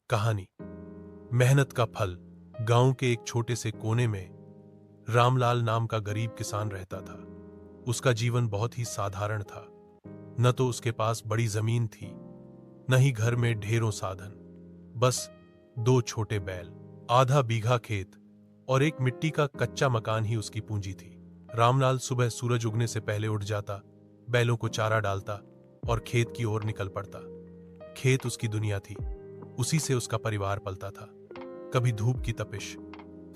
कहानी मेहनत का फल। गांव के एक छोटे से कोने में रामलाल नाम का गरीब किसान रहता था। उसका जीवन बहुत ही साधारण था। न तो उसके पास बड़ी जमीन थी, न ही घर में ढेरों साधन। बस दो छोटे बैल, आधा बीघा खेत और एक मिट्टी का कच्चा मकान ही उसकी पूंजी थी। रामलाल सुबह सूरज उगने से पहले उठ जाता, बैलों को चारा डालता और खेत की ओर निकल पड़ता। खेत उसकी दुनिया थी, उसी से उसका परिवार पलता था। कभी धूप की तपिश,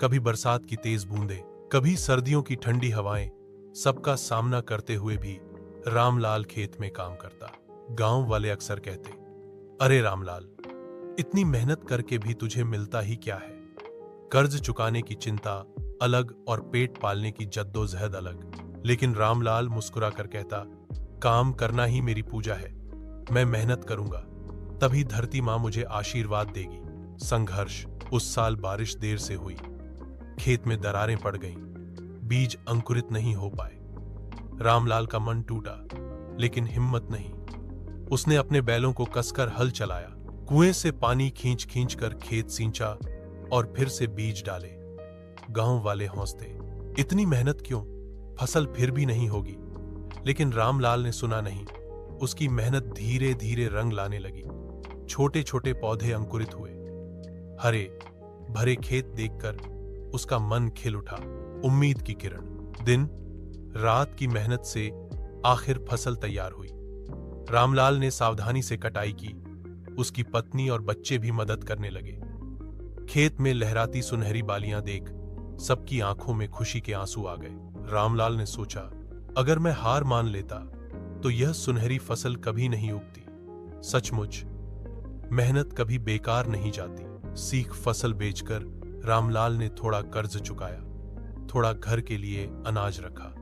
कभी बरसात की तेज बूंदें, कभी सर्दियों की ठंडी हवाएं, सबका सामना करते हुए भी रामलाल खेत में काम करता। गांव वाले अक्सर कहते, अरे रामलाल, इतनी मेहनत करके भी तुझे मिलता ही क्या है। कर्ज चुकाने की चिंता अलग और पेट पालने की जद्दोजहद अलग। लेकिन रामलाल मुस्कुरा कर कहता, काम करना ही मेरी पूजा है। मैं मेहनत करूंगा, तभी धरती मां मुझे आशीर्वाद देगी। संघर्ष। उस साल बारिश देर से हुई, खेत में दरारें पड़ गईं, बीज अंकुरित नहीं हो पाए। रामलाल का मन टूटा, लेकिन हिम्मत नहीं। उसने अपने बैलों को कसकर हल चलाया, कुएं से पानी खींच खींच कर खेत सींचा और फिर से बीज डाले। गांव वाले हौसते, इतनी मेहनत क्यों, फसल फिर भी नहीं होगी। लेकिन रामलाल ने सुना नहीं। उसकी मेहनत धीरे धीरे रंग लाने लगी। छोटे छोटे पौधे अंकुरित हुए। हरे भरे खेत देखकर उसका मन खिल उठा। उम्मीद की किरण। दिन रात की मेहनत से आखिर फसल तैयार हुई। रामलाल ने सावधानी से कटाई की। उसकी पत्नी और बच्चे भी मदद करने लगे। खेत में लहराती सुनहरी बालियां देख सबकी आंखों में खुशी के आंसू आ गए। रामलाल ने सोचा, अगर मैं हार मान लेता तो यह सुनहरी फसल कभी नहीं उगती। सचमुच मेहनत कभी बेकार नहीं जाती। सीख फसल बेचकर रामलाल ने थोड़ा कर्ज चुकाया, थोड़ा घर के लिए अनाज रखा